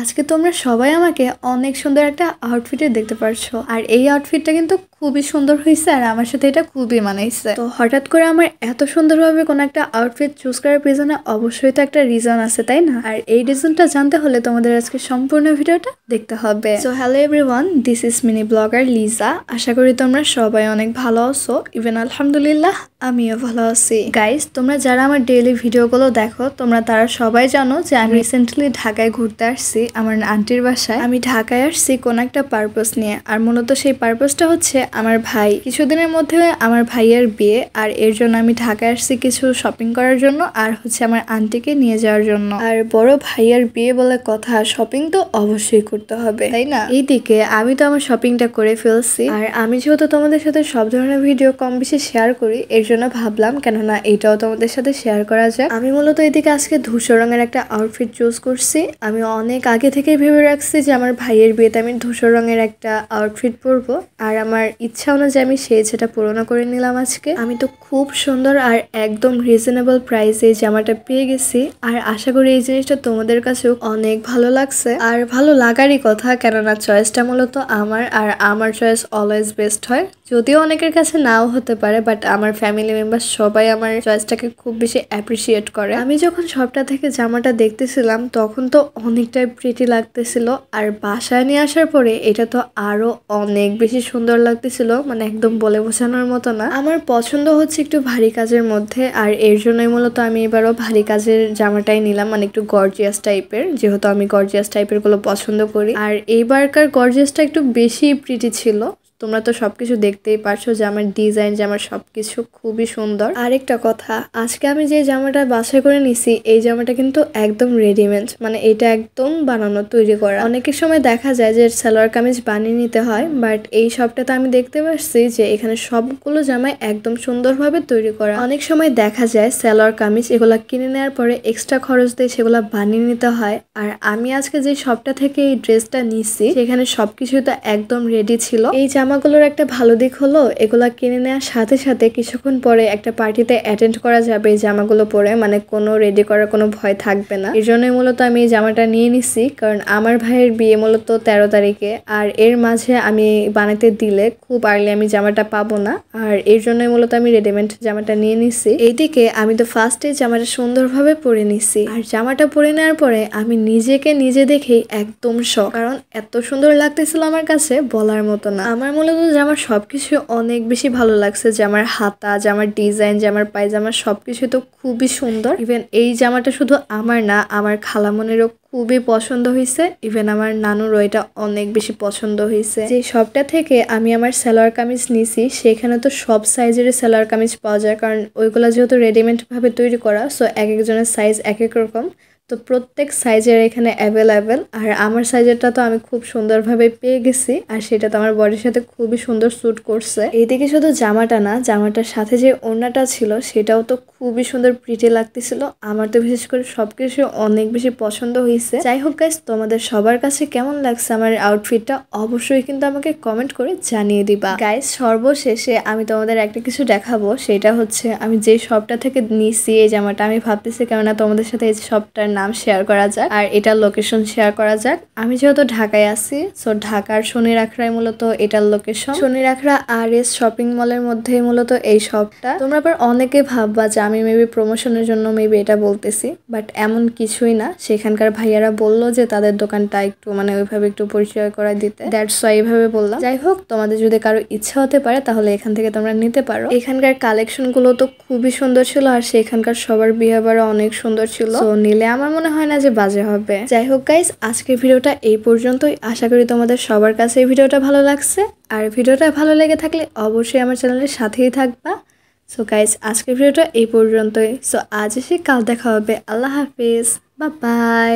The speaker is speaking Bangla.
আজকে তোমরা সবাই আমাকে অনেক সুন্দর একটা আউটফিটে দেখতে পারছো আর এই আউটফিটটা কিন্তু খুবই সুন্দর হয়েছে আর আমার সাথে এটা খুবই মানাইছে। তো হঠাৎ করে আমার এত সুন্দরভাবে কোনো একটা আউটফিট চুজ করার পিছনে অবশ্যই তো একটা রিজন আছে, তাই না? আর এই রিজনটা জানতে হলে তোমাদের আজকে সম্পূর্ণ ভিডিওটা দেখতে হবে। So hello everyone, this is mini vlogger Liza. আশা করি তোমরা সবাই অনেক ভালো আছো। ইভেন আলহামদুলিল্লাহ আমিও ভালো আছি। গাইস, তোমরা যারা আমার ডেইলি ভিডিওগুলো দেখো তোমরা তারা সবাই জানো যে আমি রিসেন্টলি ঢাকায় ঘুরতে আসছি আমার আন্টির বাসায়। আমি ঢাকায় আসছি কোন একটা পারপাস নিয়ে, আর মূলত সেই পারপাসটা হচ্ছে আমার ভাই। কিছুদিনের মধ্যে আমার ভাইয়ের বিয়ে, আর এর জন্য আমি ঢাকায় আসছি কিছু শপিং করার জন্য আর হচ্ছে আমার আন্টিকে নিয়ে যাওয়ার জন্য। আর বড় ভাইয়ের বিয়ে বলে কথা, শপিং তো অবশ্যই করতে হবে, তাই না? এইদিকে আমি তো আমার শপিংটা করে ফেলছি, আর আমি যেহেতু তোমাদের সাথে সব ধরনের ভিডিও কম বেশি শেয়ার করি এর জন্য ভাবলাম কেননা এটাও তোমাদের সাথে শেয়ার করা যায়। আমি মূলত এদিকে আজকে ধূসর রঙের একটা আউটফিট চুজ করছি। আমি অনেক আগে থেকেই ভেবে রাখছি যে আমার ভাইয়ের বিয়েতে আমি ধূসর রঙের একটা আউটফিট পরবো, আর আমার ইচ্ছা অনুযায়ী আমি সেই ইচ্ছাটা পূরণ করে নিলাম আজকে। আমি তো খুব সুন্দর আর একদম রিজনেবল প্রাইসে জামাটা পেয়ে গেছি, আর আশা করি এই জিনিসটা তোমাদের কাছেও অনেক ভালো লাগছে। আর ভালো লাগারই কথা, কেননা চয়েসটা মূলত আমার, আর আমার চয়েস অলওয়েজ বেস্ট হয়। যদিও অনেকের কাছে নাও হতে পারে, বাট আমার ফ্যামিলি মেম্বার সবাই আমার চয়েসটাকে খুব বেশি অ্যাপ্রিসিয়েট করে। আমি যখন শপটা থেকে জামাটা দেখতেছিলাম তখন তো অনেকটাই প্রিটি লাগতেছিল, আর বাসায় নিয়ে আসার পরে এটা তো আরো অনেক বেশি সুন্দর লাগতেছিল, মানে একদম বলে বোঝানোর মতো না। আমার পছন্দ হচ্ছে একটু ভারী কাজের মধ্যে, আর এর জন্যই মূলত আমি এবারও ভারী কাজের জামাটাই নিলাম, মানে একটু গর্জিয়াস টাইপের, যেহেতু আমি গর্জিয়াস টাইপের গুলো পছন্দ করি। আর এইবারকার গর্জিয়াসটা একটু বেশি প্রিটি ছিল। তোমরা তো সবকিছু দেখতেই পারছো যে আমার ডিজাইন, যে আমার সবকিছু খুবই সুন্দর। আরেকটা কথা, আজকে আমি যে জামাটা বাছাই করে নিছি এই জামাটা কিন্তু একদম রেডিমেড, মানে এটা একদম বানানো তৈরি করা। অনেকের সময় দেখা যায় যে সালোয়ার কামিজ বানিয়ে নিতে হয়, বাট এই সবটাতে আমি দেখতে পাচ্ছি যে এখানে সবগুলো জামাই একদম সুন্দরভাবে তৈরি করা। অনেক সময় দেখা যায় সালোয়ার কামিজ এগুলা কিনে নেওয়ার পরে এক্সট্রা খরচ দিয়ে সেগুলা বানিয়ে নিতে হয়, আর আমি আজকে যে সবটা থেকে এই ড্রেসটা নিছি সেখানে সবকিছু তো একদম রেডি ছিল। এই জামাগুলোর একটা ভালো দিক হলো এগুলা কিনে নেওয়ার সাথে সাথে কিছুক্ষণ পরে একটা পার্টিতে অ্যাটেন্ড করা যাবে এই জামাগুলো পরে, মানে কোনো রেডি করার কোনো ভয় থাকবে না। এর জন্যই মূলত আমি এই জামাটা নিয়ে নিছি, কারণ আমার ভাইয়ের বিয়ে মূলত 13 তারিখে, আর এর মাঝে আমি বানাতে দিলে খুব আর্লি আমি জামাটা পাবো না, আর এর জন্যই মূলত আমি রেডিমেড জামাটা নিয়ে নিছি। এইদিকে আমি তো ফার্স্টে জামাটা সুন্দরভাবে পরে নিছি, আর জামাটা পরে নেওয়ার পরে আমি নিজেকে নিজে দেখেই একদম শখ, কারণ এত সুন্দর লাগতেছিল আমার কাছে বলার মতো না। আমার মূলত জামার সবকিছু অনেক বেশি ভালো লাগছে, জামার হাতা, জামার ডিজাইন, জামার পায়জামা সবকিছু তো খুবই সুন্দর। ইভেন এই জামাটা শুধু আমার না, আমার খালামণিরও খুবই পছন্দ হয়েছে। ইভেন আমার নানুরও এটা অনেক বেশি পছন্দ হয়েছে। যে শপটা থেকে আমি আমার সালোয়ার কামিজ নিছি সেখানে তো সব সাইজের সালোয়ার কামিজ পাওয়া যায়, কারণ ওইগুলো যেহেতু রেডিমেড ভাবে তৈরি করা, সো এক একজনের সাইজ এক এক রকম, তো প্রত্যেক সাইজের এখানে অ্যাভেলেবেল। আর আমার সাইজেরটা তো আমি খুব সুন্দরভাবে পেয়ে গেছি, আর সেটা তো আমার বডির সাথে খুবই সুন্দর স্যুট করছে। এইদিকে শুধু জামাটা না, জামাটার সাথে যে ওড়নাটা ছিল সেটাও তো খুবই সুন্দর প্রিটি লাগতেছিল। আমার তো বিশেষ করে সবকিছু অনেক বেশি পছন্দ হয়েছে। যাই হোক গাইস, তোমাদের সবার কাছে কেমন লাগছে আমার আউটফিটটা অবশ্যই কিন্তু আমাকে কমেন্ট করে জানিয়ে দিবা। গাইস, সর্বশেষে আমি তোমাদের একটা কিছু দেখাবো, সেটা হচ্ছে আমি যে শপটা থেকে নিছি এই জামাটা। আমি ভাবতেছি কেননা তোমাদের সাথে এই শপটার নাম শেয়ার করা যাক আর এটার লোকেশন শেয়ার করা যাক। আমি যেহেতু ঢাকায় আছি, সো ঢাকার শনিরাখড়ায় মূলত এটার লোকেশন। শনিরাখড়া RS শপিং মলের মধ্যে মূলত এই শপটা। তোমরা আবার অনেকে ভাববা যে আমি মেবি প্রমোশনের জন্য মেবি এটা বলতেছি, বাট এমন কিছুই না। সেখানকার ভাইয়ারা বললো যে তাদের দোকানটা একটু মানে ওইভাবে একটু পরিচয় করা দিতে, দ্যাটস ওয়াই এইভাবে বললাম। যাই হোক, তোমাদের যদি কারো ইচ্ছা হতে পারে তাহলে এখান থেকে তোমরা নিতে পারো। এখানকার কালেকশন গুলো তো খুবই সুন্দর ছিল, আর সেখানকার সবার বিহেভিয়ারও অনেক সুন্দর ছিল, তো নিলে আমার মনে হয় না যে বাজে হবে। যাই হোক গাইস, আজকের ভিডিওটা এই পর্যন্তই। আশা করি তোমাদের সবার কাছে এই ভিডিওটা ভালো লাগছে, আর ভিডিওটা ভালো লেগে থাকলে অবশ্যই আমার চ্যানেলের সাথেই থাকবা। সো গাইস, আজকের ভিডিওটা এই পর্যন্তই। সো আজ এসে কাল দেখা হবে। আল্লাহ হাফিজ, বাই বাই।